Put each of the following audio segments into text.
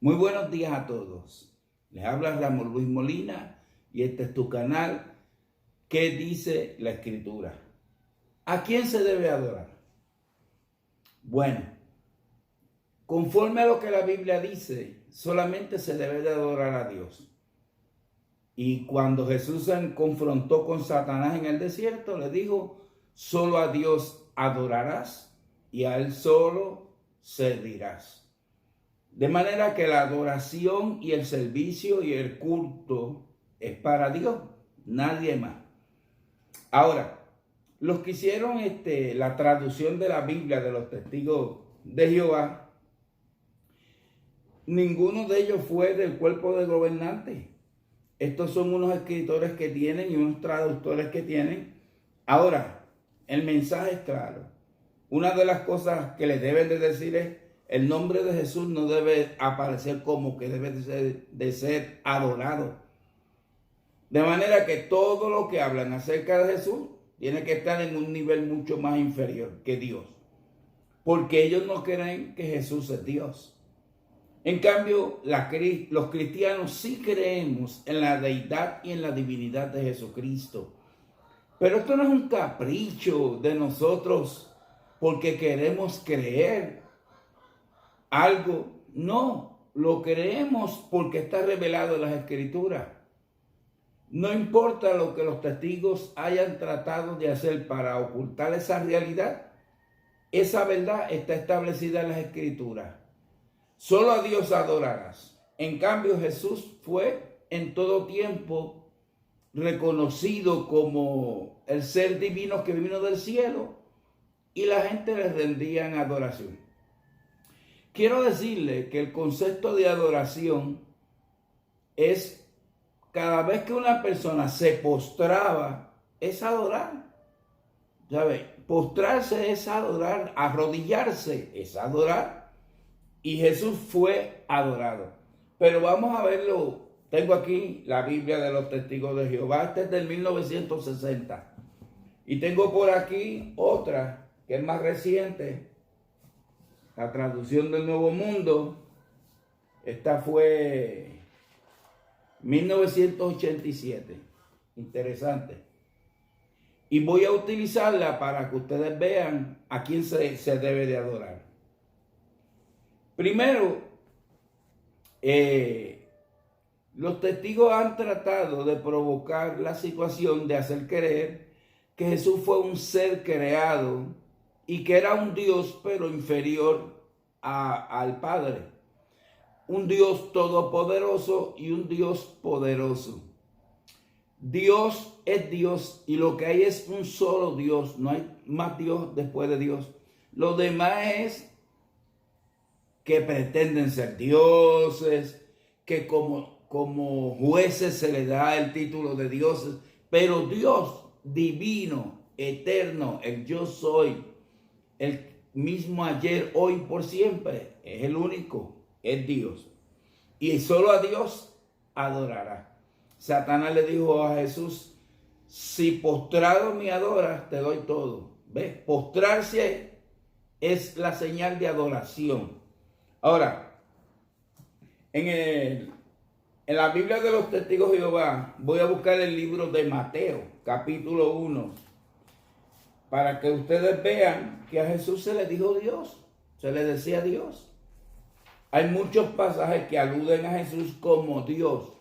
Muy buenos días a todos. Les habla Ramón Luis Molina y este es tu canal. ¿Qué dice la Escritura? ¿A quién se debe adorar? Bueno, conforme a lo que la Biblia dice, solamente se debe de adorar a Dios. Y cuando Jesús se confrontó con Satanás en el desierto, le dijo, solo a Dios adorarás y a Él solo servirás. De manera que la adoración y el servicio y el culto es para Dios, nadie más. Ahora, los que hicieron la traducción de la Biblia de los testigos de Jehová, ninguno de ellos fue del cuerpo de gobernantes. Estos son unos escritores que tienen y unos traductores que tienen. Ahora, el mensaje es claro. Una de las cosas que les deben de decir es, el nombre de Jesús no debe aparecer como que debe de ser adorado. De manera que todo lo que hablan acerca de Jesús tiene que estar en un nivel mucho más inferior que Dios. Porque ellos no creen que Jesús es Dios. En cambio, los cristianos sí creemos en la deidad y en la divinidad de Jesucristo. Pero esto no es un capricho de nosotros porque queremos creer algo. No, lo creemos porque está revelado en las Escrituras. No importa lo que los testigos hayan tratado de hacer para ocultar esa realidad, esa verdad está establecida en las Escrituras. Solo a Dios adorarás. En cambio, Jesús fue en todo tiempo reconocido como el ser divino que vino del cielo y la gente le rendía en adoración. Quiero decirle que el concepto de adoración es cada vez que una persona se postraba, es adorar. ¿Sabe? Postrarse es adorar, arrodillarse es adorar. Y Jesús fue adorado. Pero vamos a verlo. Tengo aquí la Biblia de los Testigos de Jehová. Este es del 1960. Y tengo por aquí otra que es más reciente. La traducción del Nuevo Mundo. Esta fue 1987. Interesante. Y voy a utilizarla para que ustedes vean a quién se debe de adorar. Primero, los testigos han tratado de provocar la situación de hacer creer que Jesús fue un ser creado y que era un Dios pero inferior al Padre. Un Dios todopoderoso y un Dios poderoso. Dios es Dios y lo que hay es un solo Dios. No hay más Dios después de Dios. Lo demás es que pretenden ser dioses, que como jueces se les da el título de dioses. Pero Dios divino, eterno, el yo soy, el mismo ayer, hoy, por siempre, es el único, es Dios. Y solo a Dios adorará. Satanás le dijo a Jesús, si postrado me adoras, te doy todo. ¿Ves? Postrarse es la señal de adoración. Ahora, en la Biblia de los Testigos de Jehová, voy a buscar el libro de Mateo, capítulo 1, para que ustedes vean que a Jesús se le dijo Dios, se le decía Dios. Hay muchos pasajes que aluden a Jesús como Dios.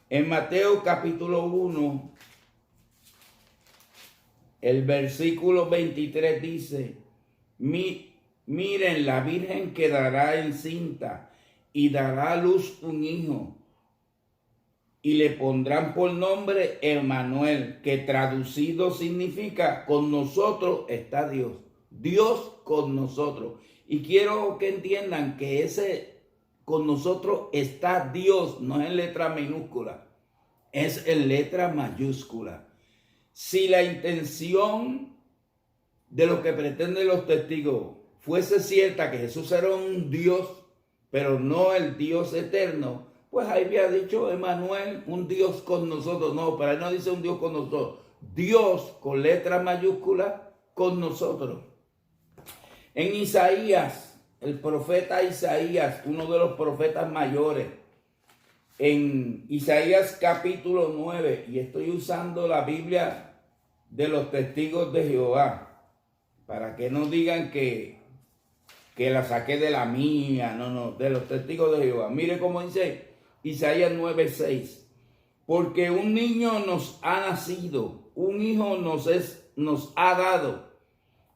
En Mateo capítulo 1, el versículo 23 dice, miren, la Virgen quedará encinta y dará a luz un hijo y le pondrán por nombre Emmanuel, que traducido significa con nosotros está Dios. Dios con nosotros. Y quiero que entiendan que ese con nosotros está Dios, no es en letra minúscula, es en letra mayúscula. Si la intención de lo que pretenden los testigos fuese cierta, que Jesús era un Dios, pero no el Dios eterno, pues ahí había dicho Emmanuel, un Dios con nosotros. No, pero él no dice un Dios con nosotros. Dios con letra mayúscula con nosotros. En Isaías, el profeta Isaías, uno de los profetas mayores, en Isaías capítulo 9, y estoy usando la Biblia de los testigos de Jehová, para que no digan que la saqué de la mía, no, de los testigos de Jehová. Mire cómo dice Isaías 9:6. Porque un niño nos ha nacido, un hijo nos ha dado,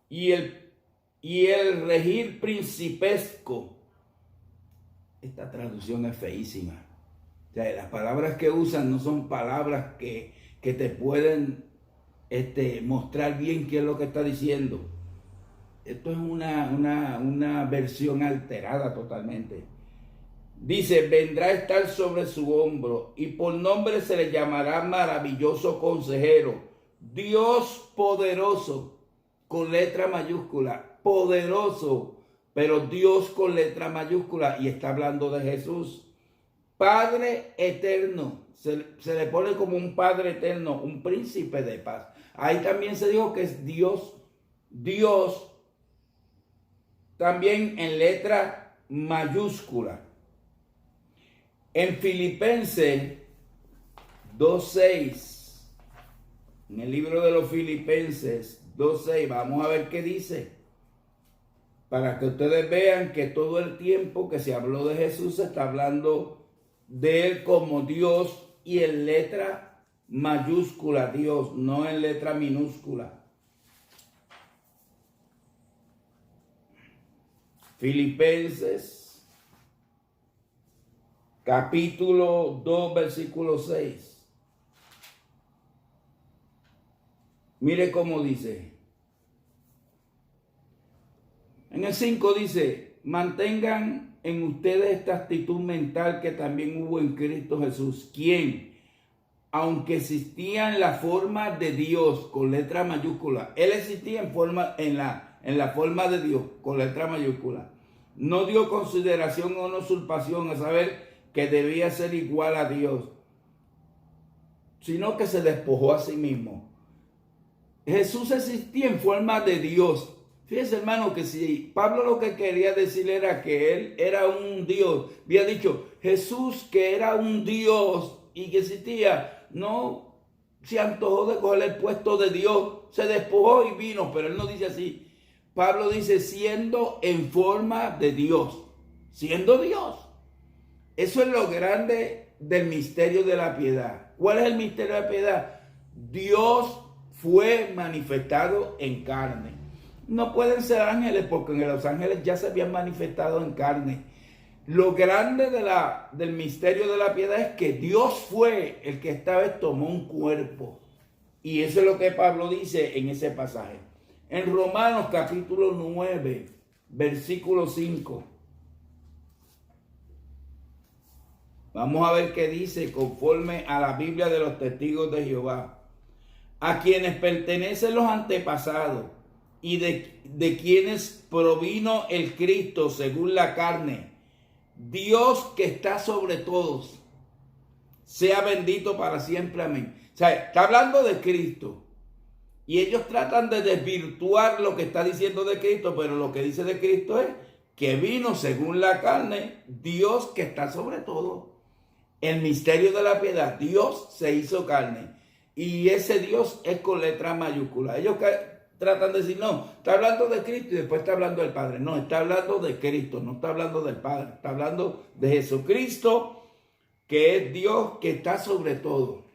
y el regir principesco. Esta traducción es feísima. O sea, las palabras que usan no son palabras que te pueden mostrar bien qué es lo que está diciendo. Esto es una versión alterada totalmente. Dice, vendrá a estar sobre su hombro y por nombre se le llamará maravilloso consejero, Dios poderoso, con letra mayúscula, poderoso, pero Dios con letra mayúscula, y está hablando de Jesús. Padre eterno, se le pone como un Padre eterno, un príncipe de paz. Ahí también se dijo que es Dios, también en letra mayúscula. En Filipenses 2:6, en el libro de los Filipenses 2:6, vamos a ver qué dice, para que ustedes vean que todo el tiempo que se habló de Jesús se está hablando de él como Dios y en letra mayúscula Dios, no en letra minúscula. Filipenses capítulo 2, versículo 6. Mire cómo dice. En el 5 dice, mantengan en ustedes esta actitud mental que también hubo en Cristo Jesús, quien, aunque existía en la forma de Dios con letra mayúscula, él existía en la forma de Dios con letra mayúscula, no dio consideración o una usurpación a saber que debía ser igual a Dios, sino que se despojó a sí mismo. Jesús existía en forma de Dios. Fíjense, hermano, que si Pablo lo que quería decir era que él era un Dios, había dicho Jesús que era un Dios y que existía, no se antojó de coger el puesto de Dios, se despojó y vino, pero él no dice así. Pablo dice siendo en forma de Dios, siendo Dios. Eso es lo grande del misterio de la piedad. ¿Cuál es el misterio de la piedad? Dios fue manifestado en carne. No pueden ser ángeles porque en los ángeles ya se habían manifestado en carne. Lo grande del misterio de la piedad es que Dios fue el que esta vez tomó un cuerpo. Y eso es lo que Pablo dice en ese pasaje. En Romanos capítulo 9, versículo 5. Vamos a ver qué dice conforme a la Biblia de los testigos de Jehová. A quienes pertenecen los antepasados y de quienes provino el Cristo según la carne, Dios que está sobre todos, sea bendito para siempre. Amén. O sea, está hablando de Cristo. Y ellos tratan de desvirtuar lo que está diciendo de Cristo, pero lo que dice de Cristo es que vino según la carne, Dios que está sobre todo. El misterio de la piedad, Dios se hizo carne. Y ese Dios es con letra mayúscula. Ellos tratan de decir, no, está hablando de Cristo y después está hablando del Padre. No, está hablando de Cristo, no está hablando del Padre. Está hablando de Jesucristo, que es Dios que está sobre todo.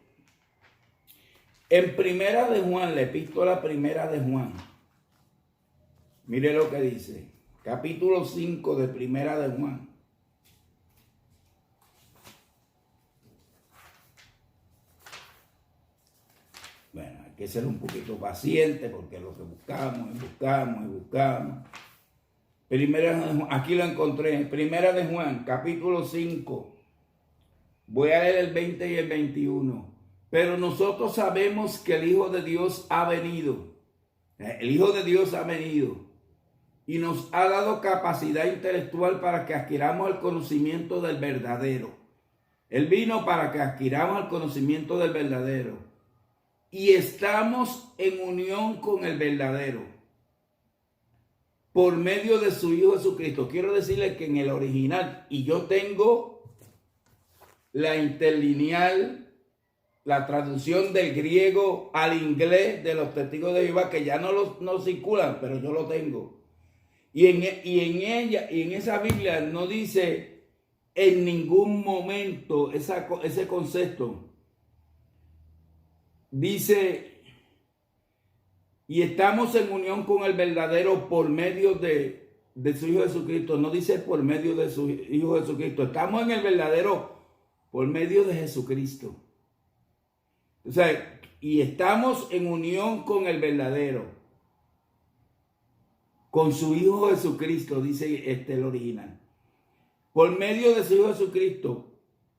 En Primera de Juan, la epístola Primera de Juan, mire lo que dice, capítulo 5 de Primera de Juan. Bueno, hay que ser un poquito paciente porque lo que buscamos y buscamos y buscamos. Primera de Juan, aquí lo encontré, Primera de Juan, capítulo 5. Voy a leer el 20 y el 21. Pero nosotros sabemos que el Hijo de Dios ha venido. El Hijo de Dios ha venido y nos ha dado capacidad intelectual para que adquiramos el conocimiento del verdadero. Él vino para que adquiramos el conocimiento del verdadero. Y estamos en unión con el verdadero. por medio de su Hijo Jesucristo. Quiero decirle que en el original, y yo tengo la interlineal, la traducción del griego al inglés de los testigos de Jehová, que ya no circulan, pero yo lo tengo. Y en esa Biblia no dice en ningún momento ese concepto. Dice, y estamos en unión con el verdadero por medio de su Hijo Jesucristo. No dice por medio de su Hijo Jesucristo. Estamos en el verdadero por medio de Jesucristo. O sea, y estamos en unión con el verdadero, con su Hijo Jesucristo, dice el original. Por medio de su Hijo Jesucristo.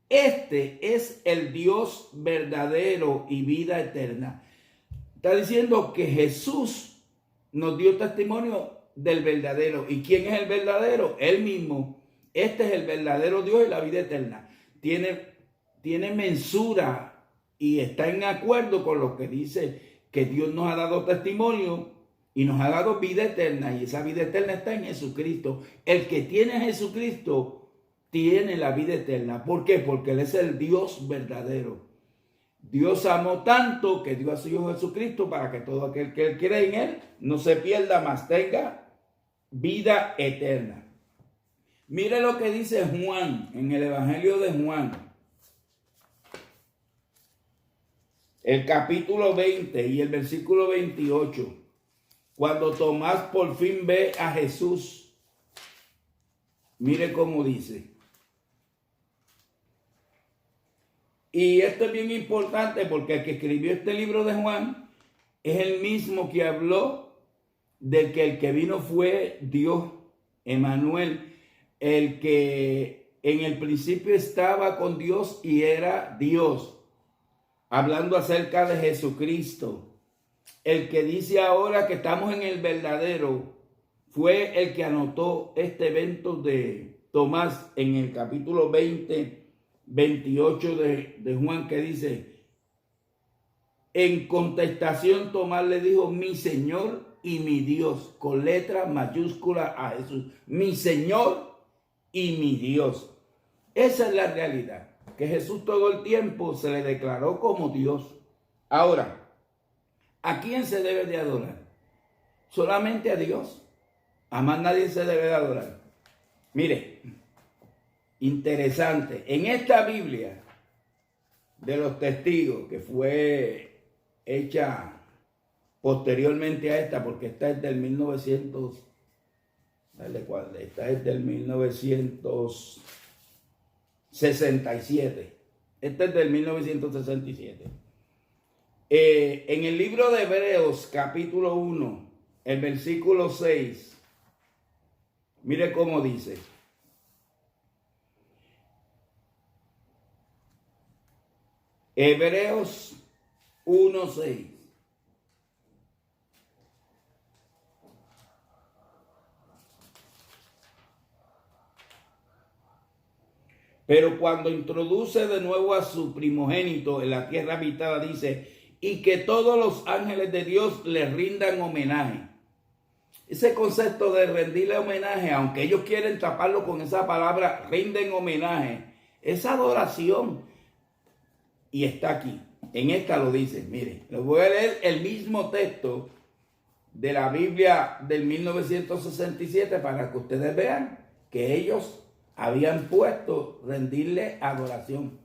Este es el Dios verdadero y vida eterna. Está diciendo que Jesús nos dio testimonio del verdadero. ¿Y quién es el verdadero? Él mismo. Este es el verdadero Dios y la vida eterna. Tiene mensura y está en acuerdo con lo que dice que Dios nos ha dado testimonio y nos ha dado vida eterna. Y esa vida eterna está en Jesucristo. El que tiene a Jesucristo tiene la vida eterna. ¿Por qué? Porque Él es el Dios verdadero. Dios amó tanto que dio a su Hijo Jesucristo para que todo aquel que cree en Él no se pierda, mas tenga vida eterna. Mire lo que dice Juan en el Evangelio de Juan, el capítulo 20 y el versículo 28. Cuando Tomás por fin ve a Jesús, mire cómo dice. Y esto es bien importante porque el que escribió este libro de Juan es el mismo que habló del que el que vino fue Dios, Emmanuel, el que en el principio estaba con Dios y era Dios, hablando acerca de Jesucristo. El que dice ahora que estamos en el verdadero fue el que anotó este evento de Tomás en el capítulo 20, 28 de Juan, que dice, en contestación Tomás le dijo, mi Señor y mi Dios, con letra mayúscula a Jesús, mi Señor y mi Dios. Esa es la realidad, que Jesús todo el tiempo se le declaró como Dios. Ahora, ¿a quién se debe de adorar? Solamente a Dios. A más nadie se debe de adorar. Mire, interesante, en esta Biblia de los testigos, que fue hecha posteriormente a esta, porque esta es del 1900, esta es del 1967, esta es del 1967. En el libro de Hebreos, capítulo 1, el versículo 6, mire cómo dice. Hebreos 1:6. Pero cuando introduce de nuevo a su primogénito en la tierra habitada, dice, y que todos los ángeles de Dios le rindan homenaje. Ese concepto de rendirle homenaje, aunque ellos quieren taparlo con esa palabra, rinden homenaje, esa adoración. Y está aquí, en esta lo dice, mire, les voy a leer el mismo texto de la Biblia del 1967 para que ustedes vean que ellos habían puesto rendirle adoración.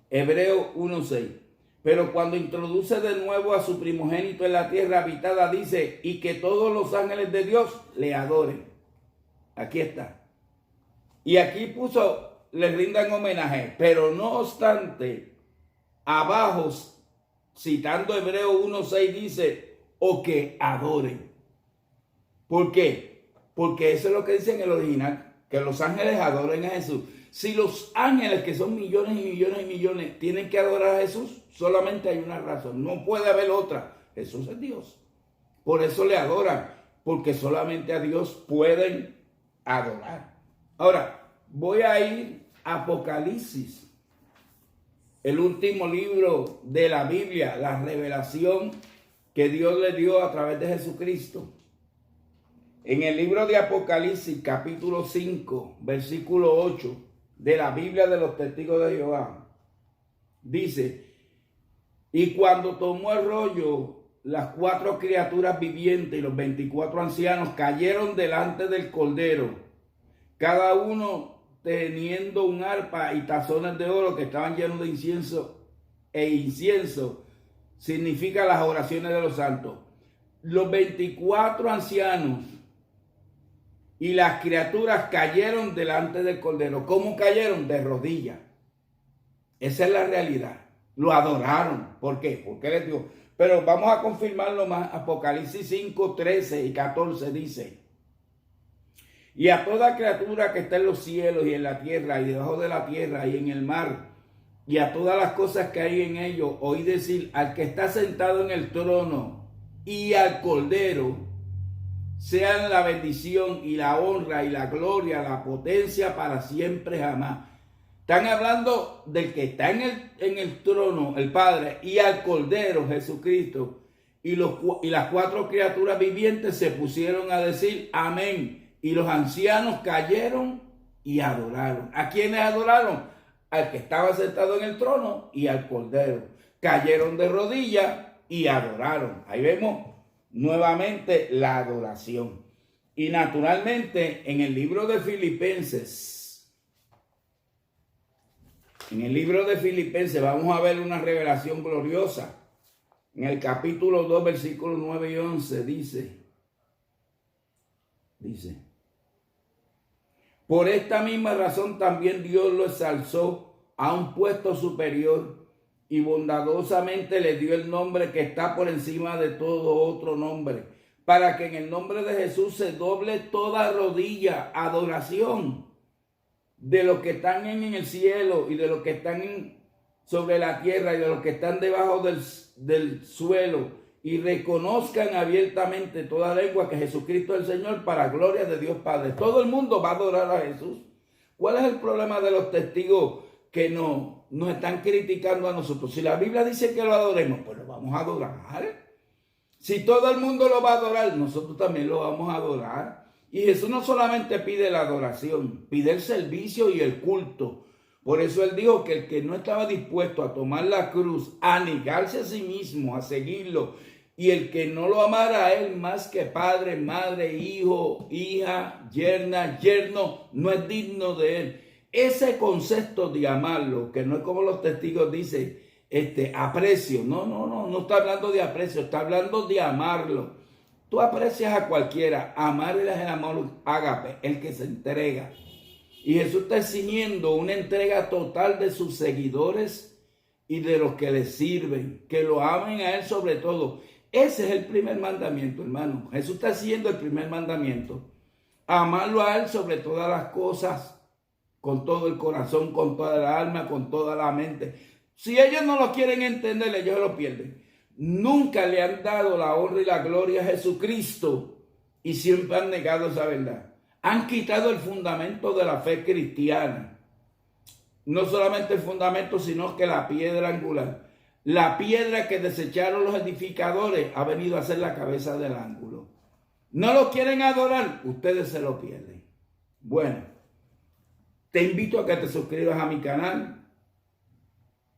Hebreo 1:6. Pero cuando introduce de nuevo a su primogénito en la tierra habitada, dice, y que todos los ángeles de Dios le adoren. Aquí está. Y aquí puso, le rindan homenaje, pero no obstante, abajo, citando Hebreo 1:6, dice, o que adoren. ¿Por qué? Porque eso es lo que dice en el original, que los ángeles adoren a Jesús. Si los ángeles, que son millones y millones y millones, tienen que adorar a Jesús, solamente hay una razón, no puede haber otra. Jesús es Dios. Por eso le adoran, porque solamente a Dios pueden adorar. Ahora, voy a ir a Apocalipsis, el último libro de la Biblia, la revelación que Dios le dio a través de Jesucristo. En el libro de Apocalipsis, capítulo 5, versículo 8, de la Biblia de los Testigos de Jehová, dice: y cuando tomó el rollo, las 4 criaturas vivientes y los 24 ancianos cayeron delante del Cordero, cada uno teniendo un arpa y tazones de oro que estaban llenos de incienso, e incienso significa las oraciones de los santos. Los 24 ancianos y las criaturas cayeron delante del Cordero. ¿Cómo cayeron? De rodillas. Esa es la realidad. Lo adoraron. ¿Por qué? Porque les dio. Pero vamos a confirmarlo más. Apocalipsis 5, 13 y 14 dice: y a toda criatura que está en los cielos y en la tierra y debajo de la tierra y en el mar, y a todas las cosas que hay en ellos, oí decir al que está sentado en el trono y al Cordero, sean la bendición y la honra y la gloria, la potencia para siempre jamás. Están hablando del que está en el trono, el Padre, y al Cordero, Jesucristo. Y las 4 criaturas vivientes se pusieron a decir amén. Y los ancianos cayeron y adoraron. ¿A quiénes adoraron? Al que estaba sentado en el trono y al Cordero. Cayeron de rodillas y adoraron. Ahí vemos nuevamente la adoración. Y naturalmente en el libro de Filipenses, vamos a ver una revelación gloriosa. En el capítulo 2, versículos 9 y 11 dice: por esta misma razón también Dios lo exalzó a un puesto superior y bondadosamente le dio el nombre que está por encima de todo otro nombre, para que en el nombre de Jesús se doble toda rodilla, adoración, de los que están en el cielo y de los que están sobre la tierra y de los que están debajo del suelo, y reconozcan abiertamente toda lengua que Jesucristo es el Señor, para gloria de Dios Padre. Todo el mundo va a adorar a Jesús. ¿Cuál es el problema de los testigos que nos están criticando a nosotros? Si la Biblia dice que lo adoremos, pues lo vamos a adorar. Si todo el mundo lo va a adorar, nosotros también lo vamos a adorar. Y Jesús no solamente pide la adoración, pide el servicio y el culto. Por eso él dijo que el que no estaba dispuesto a tomar la cruz, a negarse a sí mismo, a seguirlo, y el que no lo amara a él más que padre, madre, hijo, hija, yerna, yerno, no es digno de él. Ese concepto de amarlo, que no es como los testigos dicen, aprecio. No está hablando de aprecio, está hablando de amarlo. Tú aprecias a cualquiera, amar es el amor ágape, el que se entrega. Y Jesús está exigiendo una entrega total de sus seguidores y de los que le sirven, que lo amen a él sobre todo. Ese es el primer mandamiento, hermano. Jesús está haciendo el primer mandamiento. Amarlo a él sobre todas las cosas, con todo el corazón, con toda el alma, con toda la mente. Si ellos no lo quieren entender, ellos lo pierden. Nunca le han dado la honra y la gloria a Jesucristo y siempre han negado esa verdad. Han quitado el fundamento de la fe cristiana. No solamente el fundamento, sino que la piedra angular. La piedra que desecharon los edificadores ha venido a ser la cabeza del ángulo. No lo quieren adorar, ustedes se lo pierden. Bueno, te invito a que te suscribas a mi canal.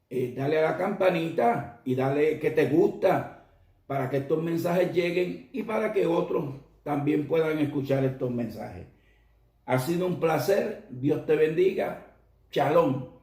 Dale a la campanita y dale que te gusta para que estos mensajes lleguen y para que otros también puedan escuchar estos mensajes. Ha sido un placer. Dios te bendiga. Shalom.